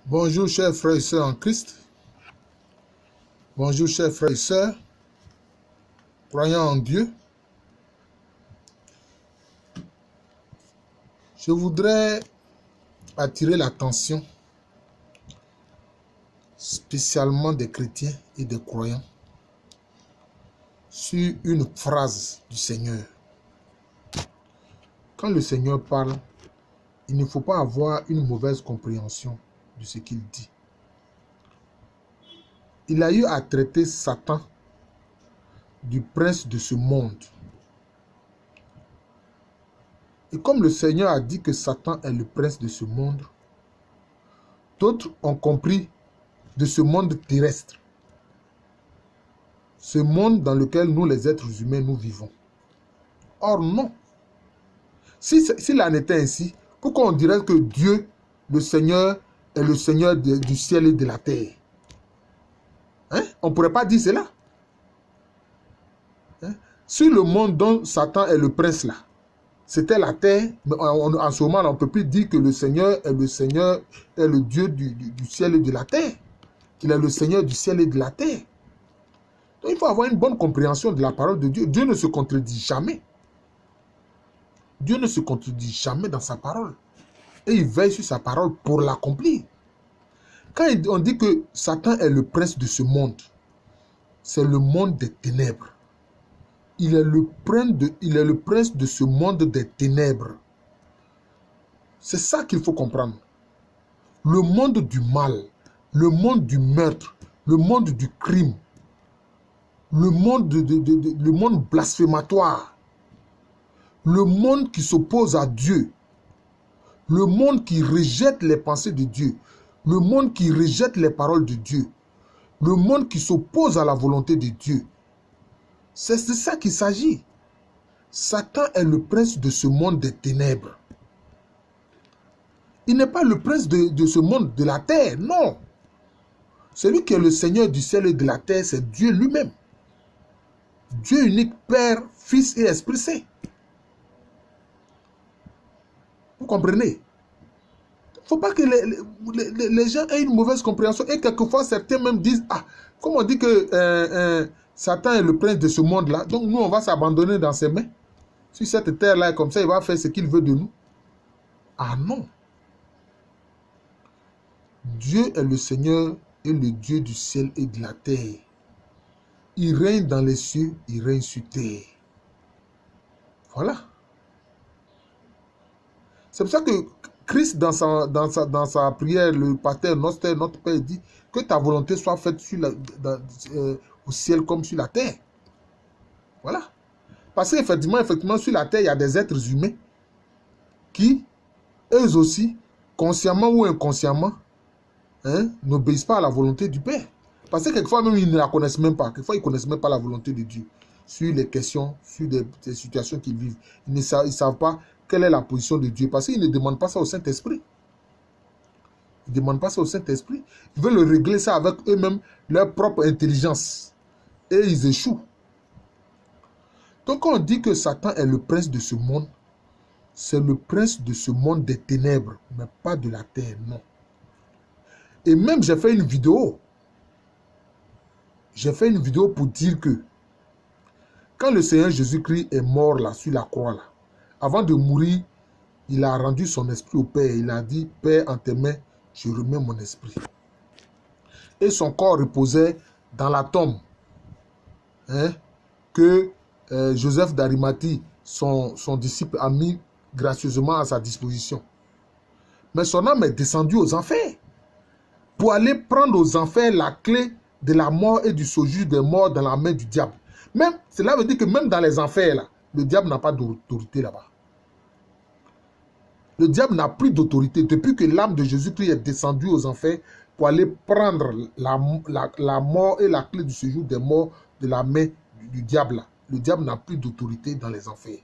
Bonjour chers frères et sœurs en Christ. Bonjour chers frères et sœurs, croyant en Dieu. Je voudrais attirer l'attention spécialement des chrétiens et des croyants sur une phrase du Seigneur. Quand le Seigneur parle, il ne faut pas avoir une mauvaise compréhension de ce qu'il dit. Il a eu à traiter Satan du prince de ce monde. Et comme le Seigneur a dit que Satan est le prince de ce monde, d'autres ont compris de ce monde terrestre. Ce monde dans lequel nous, les êtres humains, nous vivons. Or, non. S'il en était ainsi, pourquoi on dirait que Dieu, le Seigneur, est le Seigneur du ciel et de la terre? Hein? On ne pourrait pas dire cela. Hein? Si le monde dont Satan est le prince là, c'était la terre, mais en ce moment, on ne peut plus dire que le Seigneur est le Dieu du ciel et de la terre. Qu'il est le Seigneur du ciel et de la terre. Donc, il faut avoir une bonne compréhension de la parole de Dieu. Dieu ne se contredit jamais. Dieu ne se contredit jamais dans sa parole. Et il veille sur sa parole pour l'accomplir. Quand on dit que Satan est le prince de ce monde, c'est le monde des ténèbres. Il est le prince de ce monde des ténèbres. C'est ça qu'il faut comprendre. Le monde du mal, le monde du meurtre, le monde du crime, le monde blasphématoire, le monde qui s'oppose à Dieu, le monde qui rejette les pensées de Dieu, le monde qui rejette les paroles de Dieu, le monde qui s'oppose à la volonté de Dieu. C'est de ça qu'il s'agit. Satan est le prince de ce monde des ténèbres. Il n'est pas le prince de ce monde de la terre, non. Celui qui est le Seigneur du ciel et de la terre, c'est Dieu lui-même. Dieu unique, Père, Fils et Esprit Saint. Vous comprenez? Il ne faut pas que les gens aient une mauvaise compréhension. Et quelquefois, certains même disent, ah, comme on dit que Satan est le prince de ce monde-là, donc nous, on va s'abandonner dans ses mains. Si cette terre-là est comme ça, il va faire ce qu'il veut de nous. Ah non. Dieu est le Seigneur et le Dieu du ciel et de la terre. Il règne dans les cieux, il règne sur terre. Voilà. C'est pour ça que Christ, dans sa prière, le Pater Noster, notre Père, dit que ta volonté soit faite au ciel comme sur la terre. Voilà. Parce qu'effectivement, sur la terre, il y a des êtres humains qui, eux aussi, consciemment ou inconsciemment, n'obéissent pas à la volonté du Père. Parce que quelquefois, même, ils ne la connaissent même pas. Quelquefois, ils ne connaissent même pas la volonté de Dieu sur les questions, sur des situations qu'ils vivent. Ils ne savent pas quelle est la position de Dieu. Parce qu'ils ne demandent pas ça au Saint-Esprit. Ils ne demandent pas ça au Saint-Esprit. Ils veulent régler ça avec eux-mêmes, leur propre intelligence. Et ils échouent. Donc, quand on dit que Satan est le prince de ce monde, c'est le prince de ce monde des ténèbres, mais pas de la terre, non. Et même, j'ai fait une vidéo. J'ai fait une vidéo pour dire que quand le Seigneur Jésus-Christ est mort là, sur la croix, là, avant de mourir, il a rendu son esprit au Père. Il a dit, Père, en tes mains, je remets mon esprit. Et son corps reposait dans la tombe que Joseph d'Arimathie, son disciple, a mis gracieusement à sa disposition. Mais son âme est descendue aux enfers pour aller prendre aux enfers la clé de la mort et du séjour des morts dans la main du diable. Même, cela veut dire que même dans les enfers, là, le diable n'a pas d'autorité là-bas. Le diable n'a plus d'autorité depuis que l'âme de Jésus-Christ est descendue aux enfers pour aller prendre la mort et la clé du séjour des morts de la main du diable. Là. Le diable n'a plus d'autorité dans les enfers.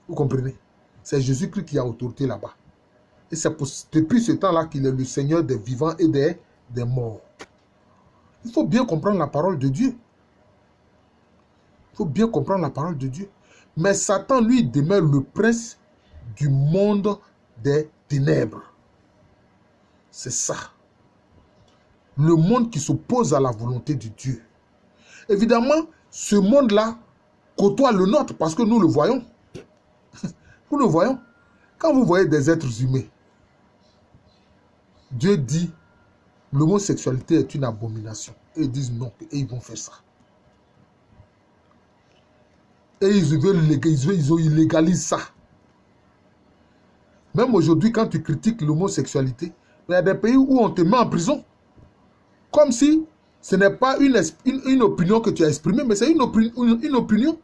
Vous comprenez? C'est Jésus-Christ qui a autorité là-bas. Et c'est depuis ce temps-là qu'il est le Seigneur des vivants et des morts. Il faut bien comprendre la parole de Dieu. Il faut bien comprendre la parole de Dieu. Mais Satan, lui, demeure le prince du monde des ténèbres. C'est ça. Le monde qui s'oppose à la volonté de Dieu. Évidemment, ce monde-là côtoie le nôtre parce que nous le voyons. Nous le voyons. Quand vous voyez des êtres humains, Dieu dit l'homosexualité est une abomination. Et ils disent non, et ils vont faire ça. Et ils illégalisent ça. Même aujourd'hui, quand tu critiques l'homosexualité, il y a des pays où on te met en prison. Comme si ce n'est pas une opinion que tu as exprimée, mais c'est une opinion.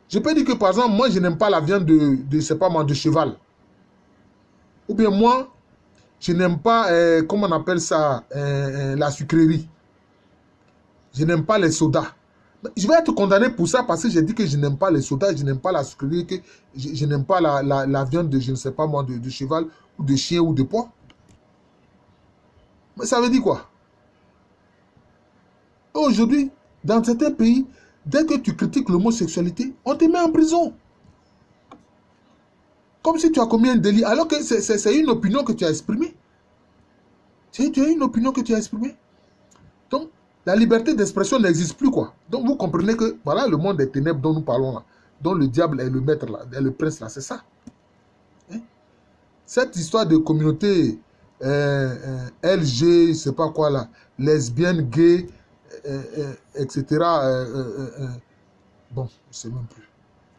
Je peux dire que, par exemple, moi, je n'aime pas la viande de cheval. Ou bien moi, je n'aime pas, comment on appelle ça, la sucrerie. Je n'aime pas les sodas. Je vais être condamné pour ça parce que j'ai dit que je n'aime pas les sodas, je n'aime pas la sucrerie, que je n'aime pas la viande de, je ne sais pas moi, de cheval, ou de chien, ou de porc. Mais ça veut dire quoi? Aujourd'hui, dans certains pays, dès que tu critiques l'homosexualité, on te met en prison. Comme si tu as commis un délit, alors que c'est une opinion que tu as exprimée. Tu as une opinion que tu as exprimée. Donc, la liberté d'expression n'existe plus, quoi. Donc, vous comprenez que, voilà, le monde des ténèbres dont nous parlons là, dont le diable est le maître là, est le prince là, c'est ça. Hein? Cette histoire de communauté LG, je sais pas quoi là, lesbienne, gay, etc. Bon, je sais même plus.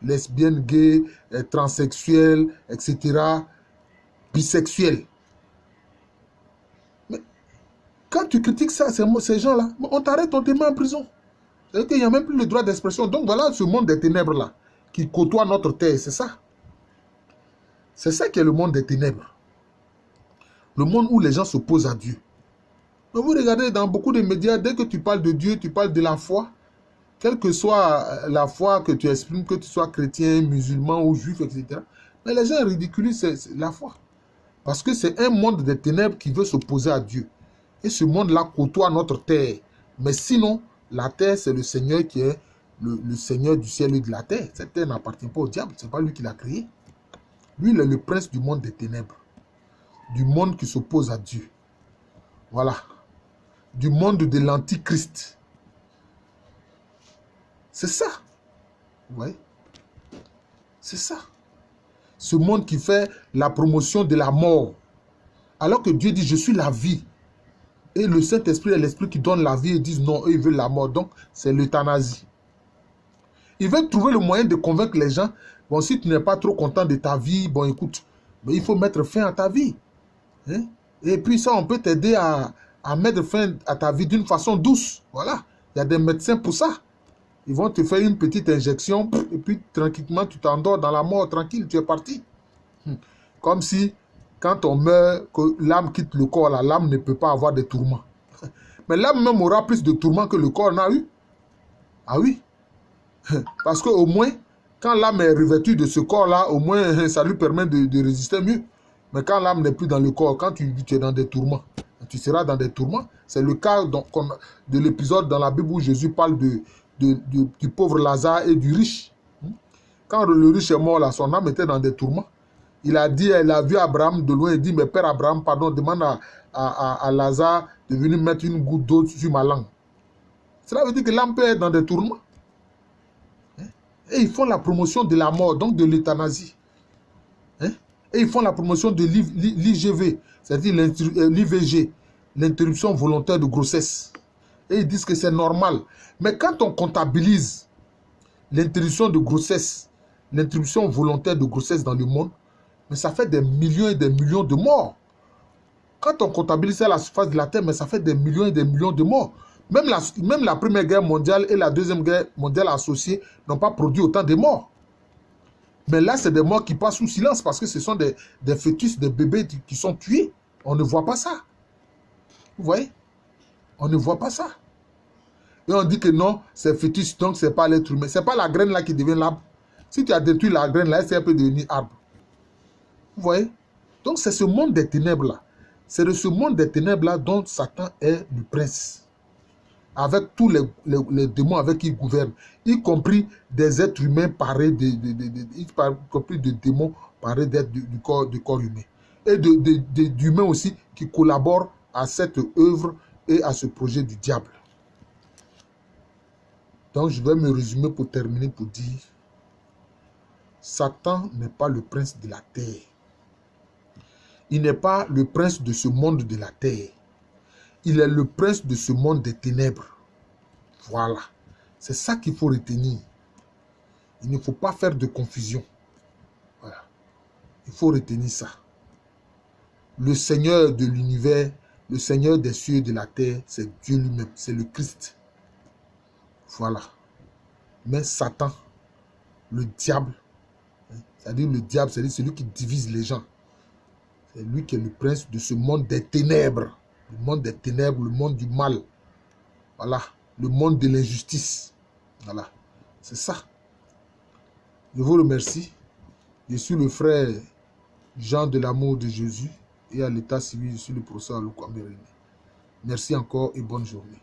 Lesbienne, gay, transsexuel, etc. Bisexuel. Mais quand tu critiques ça, ces gens-là, on t'arrête, on te met en prison. C'est-à-dire qu'il n'y a même plus le droit d'expression. Donc voilà ce monde des ténèbres-là, qui côtoie notre terre, c'est ça. C'est ça qui est le monde des ténèbres. Le monde où les gens s'opposent à Dieu. Mais vous regardez dans beaucoup de médias, dès que tu parles de Dieu, tu parles de la foi. Quelle que soit la foi que tu exprimes, que tu sois chrétien, musulman ou juif, etc. Mais les gens ridiculisent la foi. Parce que c'est un monde des ténèbres qui veut s'opposer à Dieu. Et ce monde-là côtoie notre terre. Mais sinon, la terre, c'est le Seigneur qui est le Seigneur du ciel et de la terre. Cette terre n'appartient pas au diable. Ce n'est pas lui qui l'a créée. Lui, il est le prince du monde des ténèbres. Du monde qui s'oppose à Dieu. Voilà. Du monde de l'antichrist. C'est ça. Vous voyez? C'est ça. Ce monde qui fait la promotion de la mort. Alors que Dieu dit, je suis la vie. Et le Saint-Esprit est l'Esprit qui donne la vie et disent non, eux ils veulent la mort. Donc, c'est l'euthanasie. Ils veulent trouver le moyen de convaincre les gens. Bon, si tu n'es pas trop content de ta vie, bon, écoute, mais il faut mettre fin à ta vie. Hein? Et puis ça, on peut t'aider à mettre fin à ta vie d'une façon douce. Voilà. Il y a des médecins pour ça. Ils vont te faire une petite injection et puis tranquillement, tu t'endors dans la mort, tranquille, tu es parti. Comme si, quand on meurt, que l'âme quitte le corps, l'âme ne peut pas avoir de tourments. Mais l'âme même aura plus de tourments que le corps n'a eu. Ah oui. Parce qu'au moins, quand l'âme est revêtue de ce corps-là, au moins, ça lui permet de résister mieux. Mais quand l'âme n'est plus dans le corps, quand tu es dans des tourments, tu seras dans des tourments. C'est le cas de l'épisode dans la Bible où Jésus parle du pauvre Lazare et du riche. Quand le riche est mort, là, son âme était dans des tourments. Il a vu Abraham de loin et dit, mais Père Abraham, pardon, demande à Lazare de venir mettre une goutte d'eau sur ma langue. Cela veut dire que l'âme peut être dans des tourments. Et ils font la promotion de la mort, donc de l'euthanasie. Et ils font la promotion de l'IGV, c'est-à-dire l'IVG, l'interruption volontaire de grossesse. Et ils disent que c'est normal. Mais quand on comptabilise l'interruption de grossesse, l'interruption volontaire de grossesse dans le monde, mais ça fait des millions et des millions de morts. Quand on comptabilise ça à la surface de la Terre, mais ça fait des millions et des millions de morts. Même la Première Guerre mondiale et la Deuxième Guerre mondiale associées n'ont pas produit autant de morts. Mais là, c'est des morts qui passent sous silence parce que ce sont des fœtus, des bébés qui sont tués. On ne voit pas ça. Vous voyez? On ne voit pas ça. Et on dit que non, c'est fœtus, donc ce n'est pas l'être humain. Ce n'est pas la graine là qui devient l'arbre. Si tu as détruit la graine là, elle peut devenir arbre. Vous voyez? Donc c'est ce monde des ténèbres là. C'est de ce monde des ténèbres là dont Satan est le prince. Avec tous les démons avec qui il gouverne. Y compris des êtres humains parés, y compris des démons parés d'être du corps humain. Et d'humains aussi qui collaborent à cette œuvre et à ce projet du diable. Donc, je vais me résumer pour terminer pour dire, Satan n'est pas le prince de la terre. Il n'est pas le prince de ce monde de la terre. Il est le prince de ce monde des ténèbres. Voilà. C'est ça qu'il faut retenir. Il ne faut pas faire de confusion. Voilà. Il faut retenir ça. Le Seigneur de l'univers, le Seigneur des cieux et de la terre, c'est Dieu lui-même, c'est le Christ. Voilà. Mais Satan, le diable, c'est-à-dire le diable, c'est-à-dire celui qui divise les gens. C'est lui qui est le prince de ce monde des ténèbres. Le monde des ténèbres, le monde du mal. Voilà. Le monde de l'injustice. Voilà. C'est ça. Je vous remercie. Je suis le frère Jean de l'amour de Jésus et à l'état civil, je suis le professeur Alukwamberene. Merci encore et bonne journée.